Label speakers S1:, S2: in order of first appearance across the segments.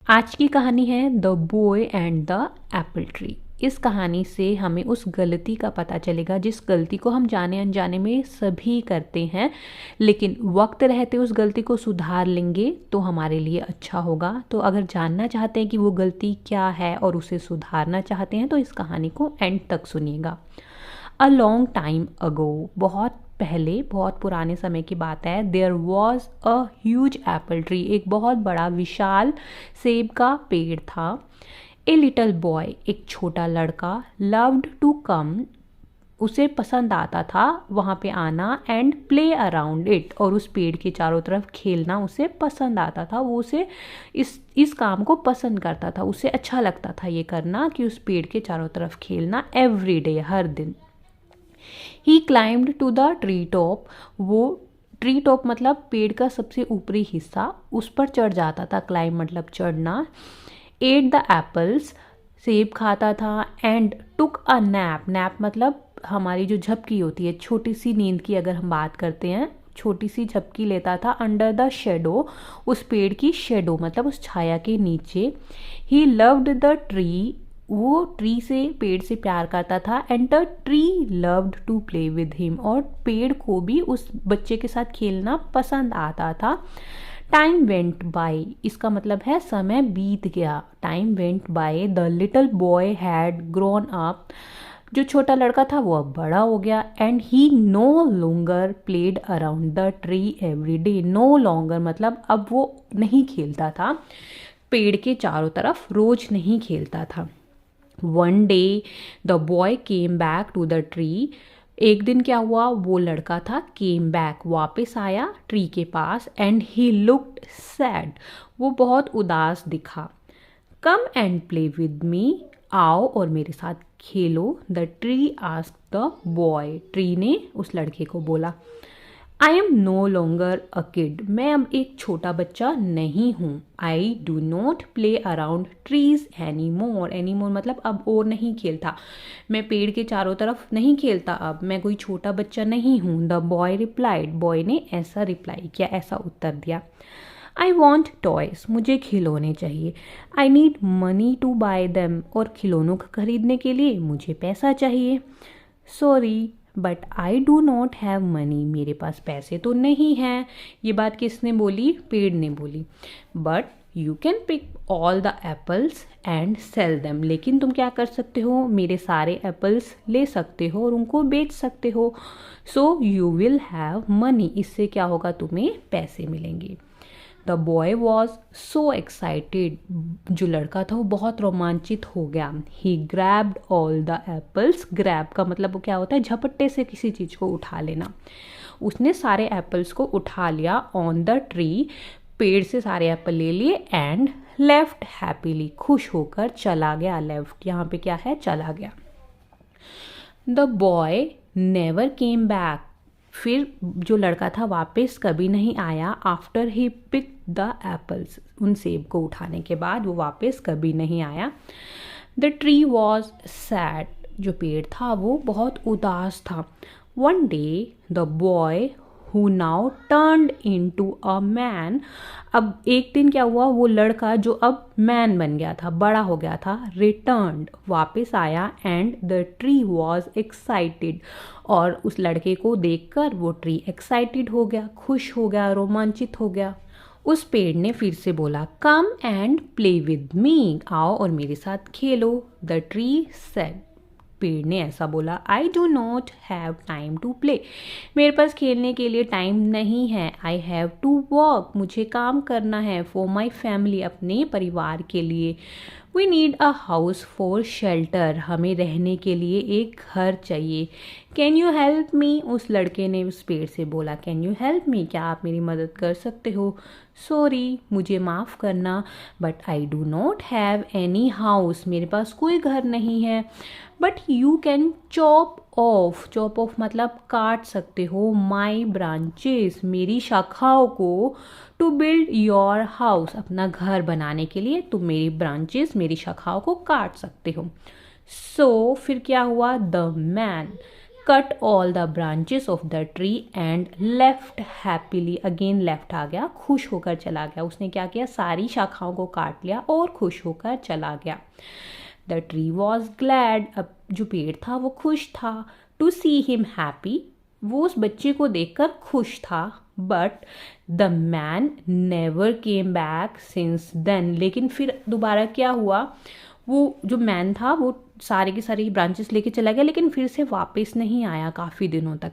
S1: आज की कहानी है the boy and the Apple tree. इस कहानी से हमें उस गलती का पता चलेगा जिस गलती को हम जाने अनजाने में सभी करते हैं, लेकिन वक्त रहते उस गलती को सुधार लेंगे तो हमारे लिए अच्छा होगा। तो अगर जानना चाहते हैं कि वो गलती क्या है और उसे सुधारना चाहते हैं तो इस कहानी को एंड तक सुनिएगा। अ लॉन्ग टाइम अगो, बहुत पहले, बहुत पुराने समय की बात है। There was a huge apple tree, एक बहुत बड़ा विशाल सेब का पेड़ था। ए लिटल बॉय, एक छोटा लड़का, लव्ड टू कम, उसे पसंद आता था वहाँ पे आना, एंड प्ले अराउंड इट, और उस पेड़ के चारों तरफ खेलना उसे पसंद आता था। वो उसे इस काम को पसंद करता था, उसे अच्छा लगता था ये करना कि उस पेड़ के चारों तरफ खेलना एवरी डे, हर दिन। He climbed to the tree top, वो ट्री टॉप मतलब पेड़ का सबसे ऊपरी हिस्सा, उस पर चढ़ जाता था। क्लाइम मतलब चढ़ना। एट द एप्पल्स, सेब खाता था। And took a nap, nap मतलब हमारी जो झपकी होती है, छोटी सी नींद की अगर हम बात करते हैं, छोटी सी झपकी लेता था। अंडर द शेडो, उस पेड़ की शेडो मतलब उस छाया के नीचे। ही लव्ड द ट्री, वो ट्री से, पेड़ से प्यार करता था। And the tree loved to play with him, और पेड़ को भी उस बच्चे के साथ खेलना पसंद आता था। टाइम वेंट बाय, इसका मतलब है समय बीत गया। Time went by, the little boy had grown up, जो छोटा लड़का था वो अब बड़ा हो गया। And he no longer played around the tree every day, no longer मतलब अब वो नहीं खेलता था, पेड़ के चारों तरफ रोज नहीं खेलता था। One day the boy came back to the tree, एक दिन क्या हुआ, वो लड़का था, केम बैक वापस आया ट्री के पास। एंड ही लुक्ड सैड, वो बहुत उदास दिखा। Come and play with me, आओ और मेरे साथ खेलो। The tree asked the boy, tree ने उस लड़के को बोला। I am no longer a kid, मैं अब एक छोटा बच्चा नहीं हूँ। I do not play around trees any more, any more मतलब अब और नहीं खेलता, मैं पेड़ के चारों तरफ नहीं खेलता, अब मैं कोई छोटा बच्चा नहीं हूँ। द बॉय रिप्लाइड, बॉय ने ऐसा रिप्लाई किया, ऐसा उत्तर दिया। आई वॉन्ट टॉयज, मुझे खिलौने चाहिए। I need money to buy them, और खिलौनों को खरीदने के लिए मुझे पैसा चाहिए। Sorry but I do not have money, मेरे पास पैसे तो नहीं हैं। ये बात किसने बोली? पेड़ ने बोली। But you can pick all the apples and sell them, लेकिन तुम क्या कर सकते हो, मेरे सारे एप्पल्स ले सकते हो और उनको बेच सकते हो। So you will have money, इससे क्या होगा, तुम्हें पैसे मिलेंगे। The boy was so excited, जो लड़का था वो बहुत रोमांचित हो गया। He grabbed all the apples, grab का मतलब वो क्या होता है, झपट्टे से किसी चीज़ को उठा लेना। उसने सारे एप्पल्स को उठा लिया ऑन द ट्री, पेड़ से सारे एप्पल ले लिए। एंड लेफ्ट हैप्पीली, खुश होकर चला गया। लेफ्ट यहाँ पे क्या है, चला गया। The boy never came back, फिर जो लड़का था वापस कभी नहीं आया। After he pick the apples, उन सेब को उठाने के बाद वो वापस कभी नहीं आया। द ट्री वॉज सैड, जो पेड़ था वो बहुत उदास था। One day the boy who now turned into a man, अब एक दिन क्या हुआ, वो लड़का जो अब मैन बन गया था, बड़ा हो गया था, रिटर्न्ड वापस आया। And the tree was excited, और उस लड़के को देखकर वो ट्री एक्साइटेड हो गया, खुश हो गया, रोमांचित हो गया। उस पेड़ ने फिर से बोला, कम एंड प्ले विद मी, आओ और मेरे साथ खेलो। द ट्री सेड, पेड़ ने ऐसा बोला, I do not have time to play, मेरे पास खेलने के लिए टाइम नहीं है। आई हैव टू वर्क, मुझे काम करना है। फॉर माई फैमिली, अपने परिवार के लिए। We need a house for shelter, हमें रहने के लिए एक घर चाहिए। कैन यू हेल्प मी, उस लड़के ने उस पेड़ से बोला, कैन यू हेल्प मी, क्या आप मेरी मदद कर सकते हो। सॉरी, मुझे माफ़ करना, but I do not have any house, मेरे पास कोई घर नहीं है। But you can chop of, chop of मतलब काट सकते हो, माई ब्रांचेस, मेरी शाखाओं को, टू बिल्ड योर हाउस, अपना घर बनाने के लिए तुम मेरी ब्रांचेस, मेरी शाखाओं को काट सकते हो। सो फिर क्या हुआ, the man cut all the branches of the tree and left happily, again left आ गया, खुश होकर चला गया। उसने क्या किया, सारी शाखाओं को काट लिया और खुश होकर चला गया। द ट्री वॉज ग्लैड, अब जो पेड़ था वो खुश था। टू सी हिम हैप्पी, वो उस बच्चे को देखकर खुश था। But the man never came back since then, लेकिन फिर दोबारा क्या हुआ, वो जो मैन था वो सारे की सारी ब्रांचेस लेके चला गया, लेकिन फिर से वापस नहीं आया काफ़ी दिनों तक।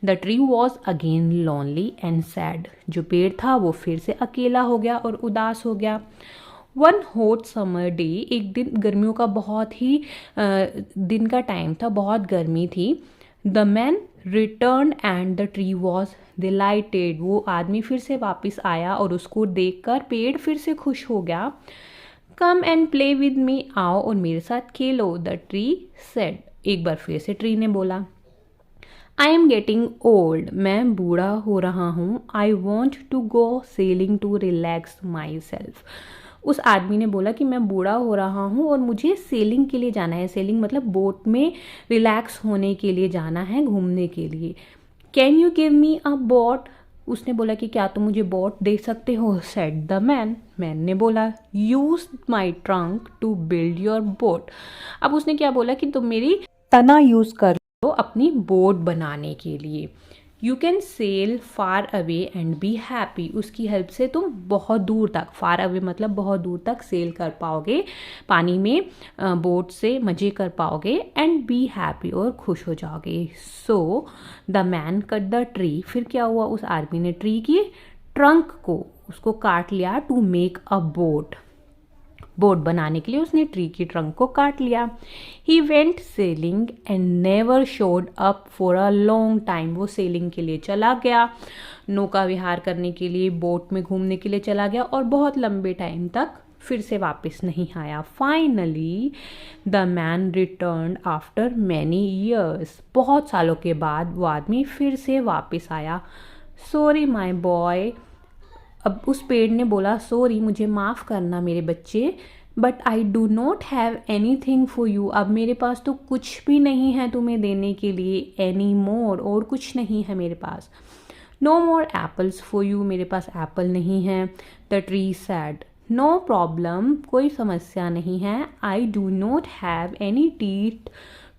S1: The tree was again lonely and sad, जो पेड़ था वो फिर से अकेला हो गया और उदास हो गया। वन हॉट समर डे, एक दिन गर्मियों का बहुत ही दिन का टाइम था, बहुत गर्मी थी। The man return and the tree was dilated, वो आदमी फिर से वापस आया और उसको देखकर पेड़ फिर से खुश हो गया। कम एंड प्ले विद मी, आओ और मेरे साथ खेलो, द ट्री सेड, एक बार फिर से ट्री ने बोला। आई एम गेटिंग ओल्ड, मैं बूढ़ा हो रहा हूँ। I want to go sailing to relax my self, उस आदमी ने बोला कि मैं बूढ़ा हो रहा हूँ और मुझे सेलिंग के लिए जाना है। सेलिंग मतलब बोट में रिलैक्स होने के लिए जाना है, घूमने के लिए। Can you give me a boat, उसने बोला कि क्या तुम मुझे बोट दे सकते हो। सेड द मैन, मैन ने बोला use my trunk to build your boat, अब उसने क्या बोला कि तुम मेरी तना यूज कर लो अपनी बोट बनाने के लिए। You can sell far away and be happy, उसकी हेल्प से तुम बहुत दूर तक, फार अवे मतलब बहुत दूर तक सेल कर पाओगे, पानी में बोट से मजे कर पाओगे, एंड बी हैप्पी और खुश हो जाओगे। So the man cut the tree, फिर क्या हुआ, उस आदमी ने ट्री की ट्रंक को उसको काट लिया। To make a boat, boat बनाने के लिए उसने ट्री की ट्रंक को काट लिया। He went selling and never showed up for a long time, वो सेलिंग के लिए चला गया, नौका विहार करने के लिए, बोट में घूमने के लिए चला गया और बहुत लंबे टाइम तक फिर से वापस नहीं आया। Finally the man return after many years, बहुत सालों के बाद वो आदमी फिर से वापस आया। सॉरी माई बॉय, अब उस पेड़ ने बोला सॉरी, मुझे माफ़ करना मेरे बच्चे, but I do not have any thing for you, अब मेरे पास तो कुछ भी नहीं है तुम्हें देने के लिए, एनी मोर, और कुछ नहीं है मेरे पास। No more apples for you, मेरे पास एप्पल नहीं है। The tree said, no problem, कोई समस्या नहीं है। I do not have any teeth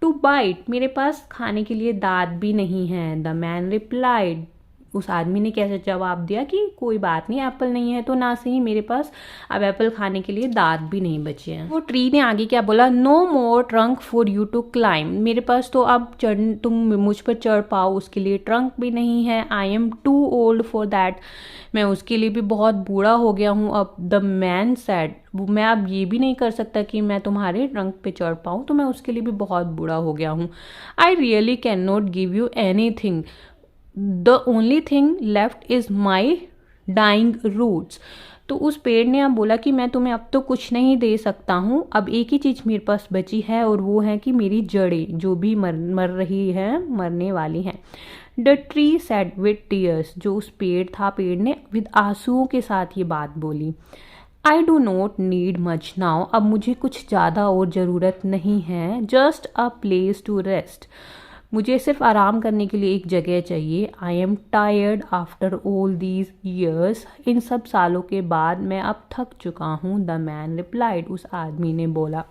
S1: to bite, मेरे पास खाने के लिए दांत भी नहीं है। द मैन रिप्लाइड, उस आदमी ने कैसे जवाब दिया कि कोई बात नहीं, एप्पल नहीं है तो ना सही, मेरे पास अब एप्पल खाने के लिए दांत भी नहीं बचे हैं। वो ट्री ने आगे क्या बोला, no more trunk for you to climb, मेरे पास तो अब तुम मुझ पर चढ़ पाओ उसके लिए ट्रंक भी नहीं है। I am too old for that, मैं उसके लिए भी बहुत बूढ़ा हो गया हूँ अब। द मैन सैड, मैं अब ये भी नहीं कर सकता कि मैं तुम्हारे ट्रंक पे चढ़ पाऊँ, तो मैं उसके लिए भी बहुत बूढ़ा हो गया हूँ। I really can not give you anything, the only thing left is my dying roots, तो उस पेड़ ने अब बोला कि मैं तुम्हें अब तो कुछ नहीं दे सकता हूँ, अब एक ही चीज़ मेरे पास बची है और वो है कि मेरी जड़ें जो भी मर रही हैं, मरने वाली हैं। The tree said with tears, जो उस पेड़ था, पेड़ ने विद आंसुओं के साथ ये बात बोली। I do not need much now, अब मुझे कुछ ज़्यादा और ज़रूरत नहीं है। Just a place to rest, मुझे सिर्फ आराम करने के लिए एक जगह चाहिए। I am tired after all these years, इन सब सालों के बाद मैं अब थक चुका हूँ। द मैन रिप्लाइड, उस आदमी ने बोला,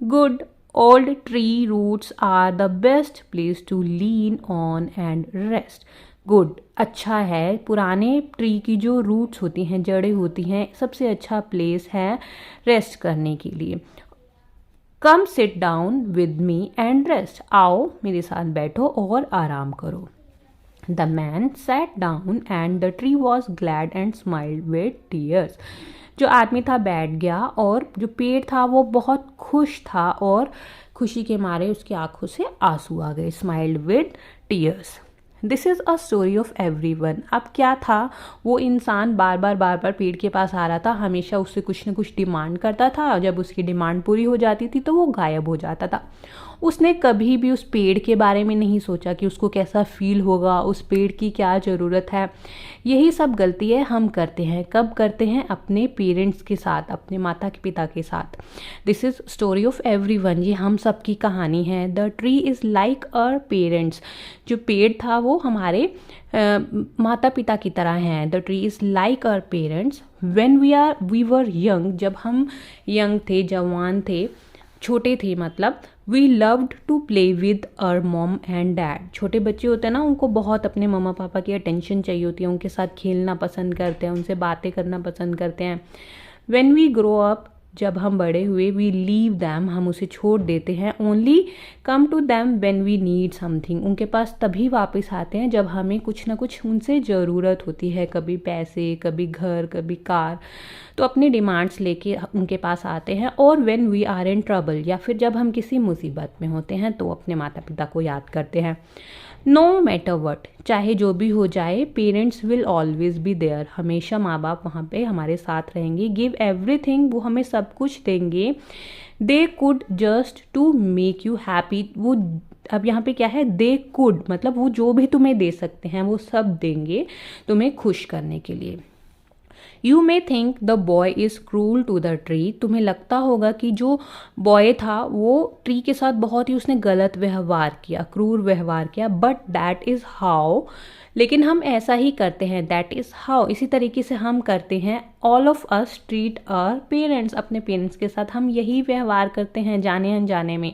S1: good old tree roots are the best place to lean on and rest, good, अच्छा है, पुराने ट्री की जो रूट्स होती हैं, जड़ें होती हैं, सबसे अच्छा प्लेस है रेस्ट करने के लिए। Come sit down with me and rest, आओ मेरे साथ बैठो और आराम करो। The man sat down and the tree was glad and smiled with tears, जो आदमी था बैठ गया और जो पेड़ था वो बहुत खुश था और खुशी के मारे उसकी आंखों से आंसू आ गए। Smiled with tears. This is a story of everyone. अब क्या था, वो इंसान बार बार पेड़ के पास आ रहा था, हमेशा उससे कुछ न कुछ डिमांड करता था। जब उसकी डिमांड पूरी हो जाती थी तो वो गायब हो जाता था। उसने कभी भी उस पेड़ के बारे में नहीं सोचा कि उसको कैसा फील होगा, उस पेड़ की क्या ज़रूरत है। यही सब गलती है हम करते हैं। कब करते हैं? अपने पेरेंट्स के साथ, अपने माता पिता के साथ। This is story of everyone, ये हम सब की कहानी है। The tree is like our parents, जो पेड़ था वो हमारे माता पिता की तरह हैं। The tree is like our parents when we were young, जब हम यंग थे, जवान थे, छोटे थे, मतलब we loved to play with our mom and dad. छोटे बच्चे होते हैं ना, उनको बहुत अपने मम्मा पापा की अटेंशन चाहिए होती है, उनके साथ खेलना पसंद करते हैं, उनसे बातें करना पसंद करते हैं। व्हेन वी ग्रो अप, जब हम बड़े हुए, वी लीव दैम, हम उसे छोड़ देते हैं। Only come to them when we need something, उनके पास तभी वापस आते हैं जब हमें कुछ ना कुछ उनसे ज़रूरत होती है, कभी पैसे, कभी घर, कभी कार। तो अपनी डिमांड्स लेके उनके पास आते हैं। और when we are in trouble, या फिर जब हम किसी मुसीबत में होते हैं तो अपने माता पिता को याद करते हैं। नो मैटर वट, चाहे जो भी हो जाए, parents will always be there, हमेशा माँ बाप वहाँ पे हमारे साथ रहेंगे। गिव एवरीथिंग, वो हमें सब कुछ देंगे। They could just to make you happy, वो अब यहाँ पे क्या है, दे कुड मतलब वो जो भी तुम्हें दे सकते हैं वो सब देंगे तुम्हें खुश करने के लिए। You may think the boy is cruel to the tree, तुम्हें लगता होगा कि जो बॉय था वो ट्री के साथ बहुत ही उसने गलत व्यवहार किया, क्रूर व्यवहार किया। बट दैट इज़ हाउ, लेकिन हम ऐसा ही करते हैं। दैट इज़ हाउ, इसी तरीके से हम करते हैं। All of us treat our parents, अपने पेरेंट्स के साथ हम यही व्यवहार करते हैं जाने अनजाने में।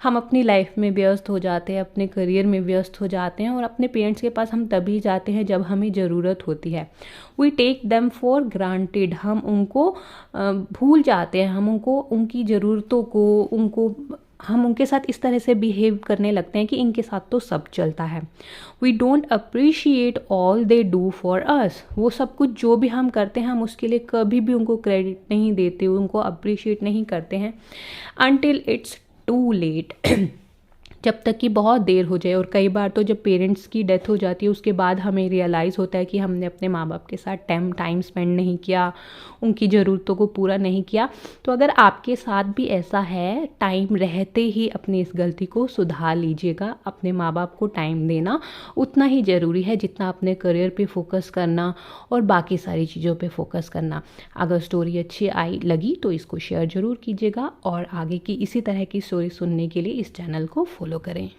S1: हम अपनी लाइफ में व्यस्त हो जाते हैं, अपने करियर में व्यस्त हो जाते हैं, और अपने पेरेंट्स के पास हम तभी जाते हैं जब हमें ज़रूरत होती है। We take them for granted, हम उनको भूल जाते हैं, हम उनको, उनकी ज़रूरतों को, हम उनके साथ इस तरह से बिहेव करने लगते हैं कि इनके साथ तो सब चलता है। We don't appreciate all they do for us, वो सब कुछ जो भी हम करते हैं हम उसके लिए कभी भी उनको क्रेडिट नहीं देते, उनको अप्रिशिएट नहीं करते हैं। अनटिल इट्स टू लेट, जब तक कि बहुत देर हो जाए। और कई बार तो जब पेरेंट्स की डेथ हो जाती है उसके बाद हमें रियलाइज़ होता है कि हमने अपने माँ बाप के साथ टाइम स्पेंड नहीं किया, उनकी ज़रूरतों को पूरा नहीं किया। तो अगर आपके साथ भी ऐसा है, टाइम रहते ही अपनी इस गलती को सुधार लीजिएगा। अपने माँ बाप को टाइम देना उतना ही ज़रूरी है जितना अपने करियर पे फोकस करना और बाकी सारी चीज़ों पे फोकस करना। अगर स्टोरी अच्छी लगी तो इसको शेयर ज़रूर कीजिएगा, और आगे की इसी तरह की स्टोरी सुनने के लिए इस चैनल को फॉलो करें।